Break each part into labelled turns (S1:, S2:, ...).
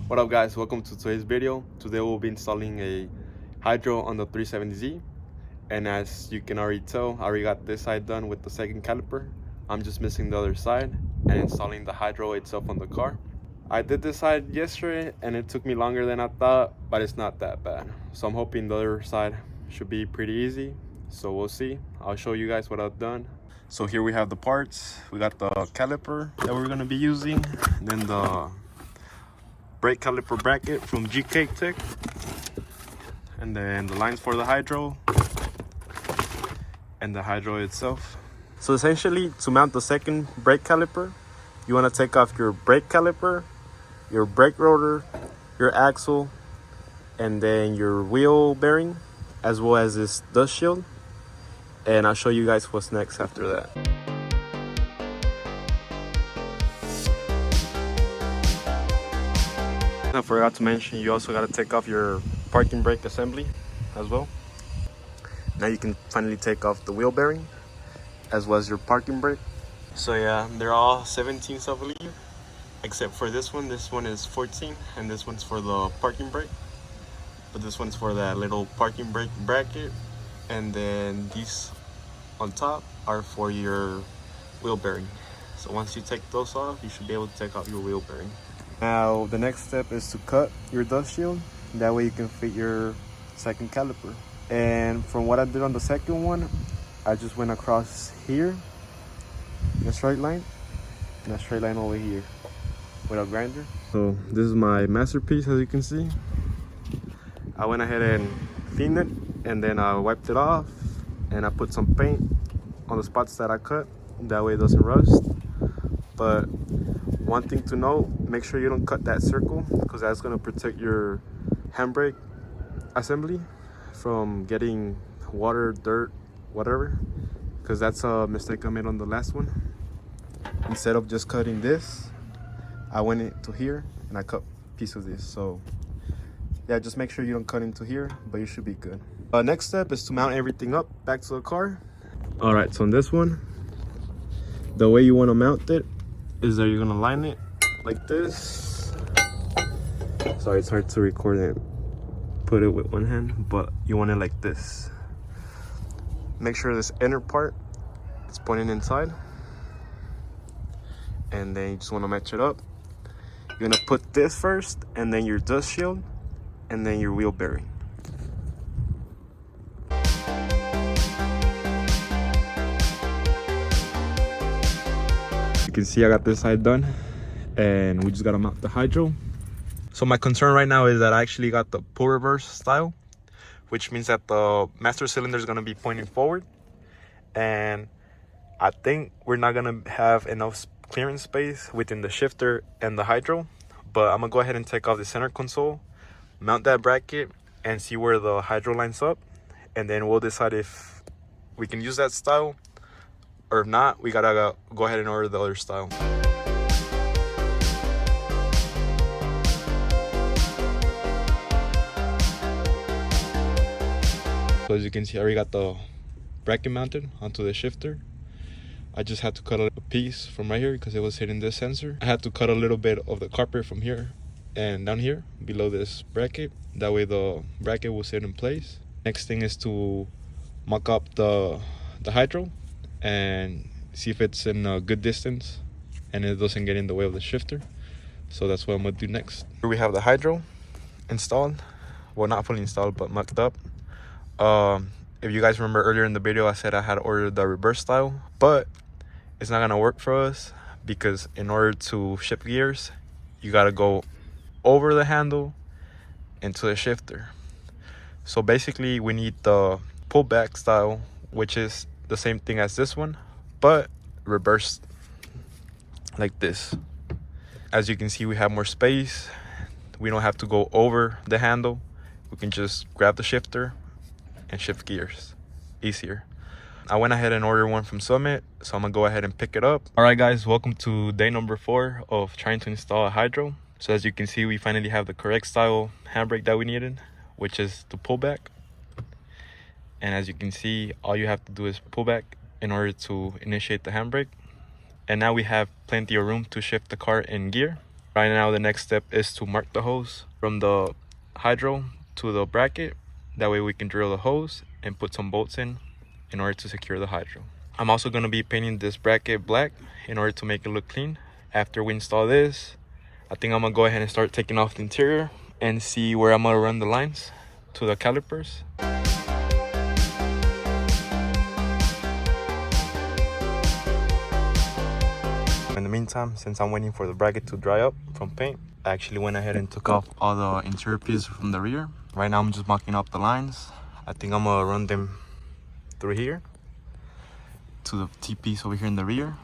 S1: What up guys, welcome to today's video. Today we'll be installing a hydro on the 370Z, and as you can already tell, I already got this side done with the second caliper. I'm just missing the other side and installing the hydro itself on the car. I did this side yesterday and it took me longer than I thought, but it's not that bad. So I'm hoping the other side should be pretty easy. So we'll see. I'll show you guys what I've done. So here we have the parts. We got the caliper that we're gonna be using, and then the brake caliper bracket from GK Tech, and then the lines for the hydro and the hydro itself. So essentially, to mount the second brake caliper, you want to take off your brake caliper, your brake rotor, your axle, and then your wheel bearing, as well as this dust shield. And I'll show you guys what's next after that. I forgot to mention, you also got to take off your parking brake assembly as well. Now you can finally take off the wheel bearing as well as your parking brake. So yeah, they're all 17s, I believe, except for this one. This one is 14, and this one's for the parking brake, but this one's for that little parking brake bracket, and then these on top are for your wheel bearing. So once you take those off, you should be able to take off your wheel bearing. Now the next step is to cut your dust shield. That way you can fit your second caliper. And from what I did on the second one, I just went across here in a straight line and a straight line over here with a grinder. So this is my masterpiece, as you can see. I went ahead and cleaned it, and then I wiped it off, and I put some paint on the spots that I cut. That way it doesn't rust. But one thing to note, make sure you don't cut that circle, because that's going to protect your handbrake assembly from getting water, dirt, whatever, because that's a mistake I made on the last one. Instead of just cutting this, I went into here and I cut a piece of this. So yeah, just make sure you don't cut into here, but you should be good. Next step is to mount everything up back to the car. All right, so on this one, the way you want to mount it is that you're gonna line it like this. Sorry, it's hard to record and put it with one hand, but you want it like this. Make sure this inner part is pointing inside, and then you just want to match it up. You're gonna put this first, and then your dust shield, and then your wheel bearing. You can see I got this side done, and we just gotta mount the hydro. So my concern right now is that I actually got the pull reverse style, which means that the master cylinder is gonna be pointing forward, and I think we're not gonna have enough clearance space within the shifter and the hydro. But I'm gonna go ahead and take off the center console, mount that bracket, and see where the hydro lines up, and then we'll decide if we can use that style, or if not, we gotta go ahead and order the other style. So as you can see, I already got the bracket mounted onto the shifter. I just had to cut a piece from right here because it was hitting this sensor. I had to cut a little bit of the carpet from here and down here below this bracket. That way the bracket will sit in place. Next thing is to mock up the hydro and see if it's in a good distance and it doesn't get in the way of the shifter. So that's what I'm gonna do next. Here we have the hydro installed. Well, not fully installed, but mocked up. If you guys remember earlier in the video, I said I had ordered the reverse style, but it's not gonna work for us because in order to shift gears, you gotta go over the handle into the shifter. So basically we need the pullback style, which is the same thing as this one, but reversed like this. As you can see, we have more space. We don't have to go over the handle. We can just grab the shifter and shift gears easier. I went ahead and ordered one from Summit, so I'm gonna go ahead and pick it up. All right guys, welcome to day number 4 of trying to install a hydro. So as you can see, we finally have the correct style handbrake that we needed, which is the pullback. And as you can see, all you have to do is pull back in order to initiate the handbrake. And now we have plenty of room to shift the car in gear. Right now the next step is to mark the hose from the hydro to the bracket. That way we can drill the hose and put some bolts in order to secure the hydro. I'm also going to be painting this bracket black in order to make it look clean. After we install this, I think I'm going to go ahead and start taking off the interior and see where I'm going to run the lines to the calipers. In the meantime, since I'm waiting for the bracket to dry up from paint, I actually went ahead and took off all the interior pieces from the rear. Right now I'm just marking up the lines. I think I'm gonna run them through here to the T-piece over here in the rear.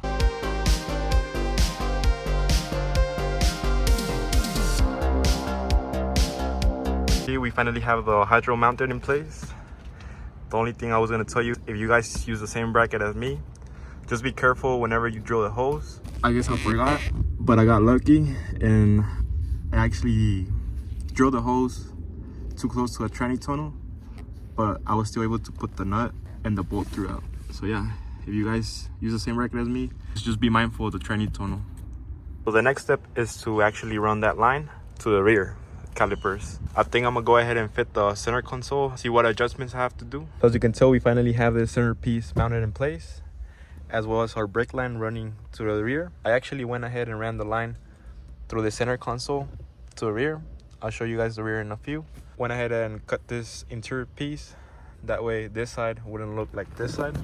S1: Okay, we finally have the hydro mounted in place. The only thing I was gonna tell you, if you guys use the same bracket as me, just be careful whenever you drill the hose. I guess I forgot, but I got lucky and I actually drilled the hose too close to a tranny tunnel, but I was still able to put the nut and the bolt throughout. So yeah, if you guys use the same bracket as me, just be mindful of the tranny tunnel. So the next step is to actually run that line to the rear calipers. I think I'm gonna go ahead and fit the center console, see what adjustments I have to do. As you can tell, we finally have this center piece mounted in place, as well as our brake line running to the rear. I actually went ahead and ran the line through the center console to the rear. I'll show you guys the rear in a few. Went ahead and cut this interior piece. That way this side wouldn't look like this side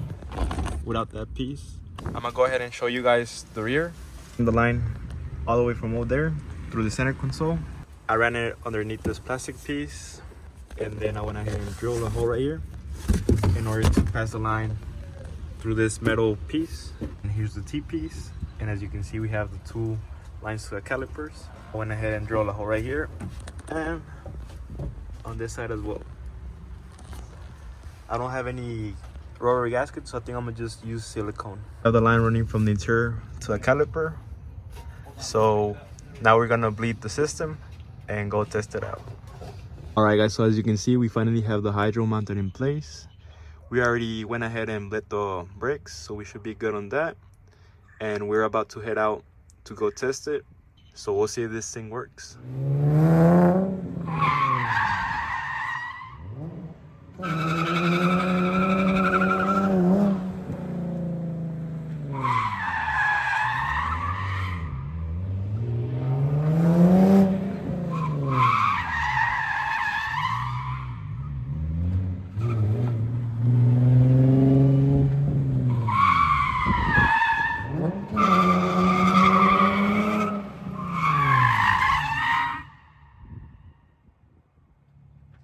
S1: without that piece. I'm gonna go ahead and show you guys the rear. The line all the way from over there through the center console. I ran it underneath this plastic piece, and then I went ahead and drilled a hole right here in order to pass the line through this metal piece. And here's the T-piece, and as you can see, we have the two lines to the calipers. I went ahead and drilled a hole right here and on this side as well. I don't have any rotary gaskets, so I think I'm gonna just use silicone. I have the line running from the interior to the caliper, so now we're gonna bleed the system and go test it out. All right guys, so as you can see, we finally have the hydro mounted in place. We already went ahead and lit the bricks, so we should be good on that. And we're about to head out to go test it. So we'll see if this thing works.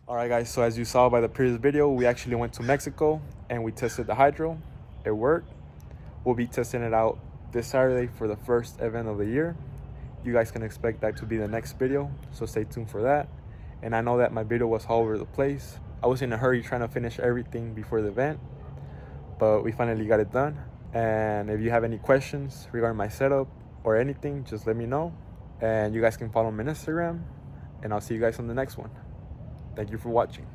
S1: Alright guys, so as you saw by the previous video, we actually went to Mexico and we tested the hydro. It worked. We'll be testing it out this Saturday for the first event of the year. You guys can expect that to be the next video, so stay tuned for that. And I know that my video was all over the place. I was in a hurry trying to finish everything before the event, but we finally got it done. And if you have any questions regarding my setup or anything, just let me know. And you guys can follow me on Instagram, and I'll see you guys on the next one. Thank you for watching.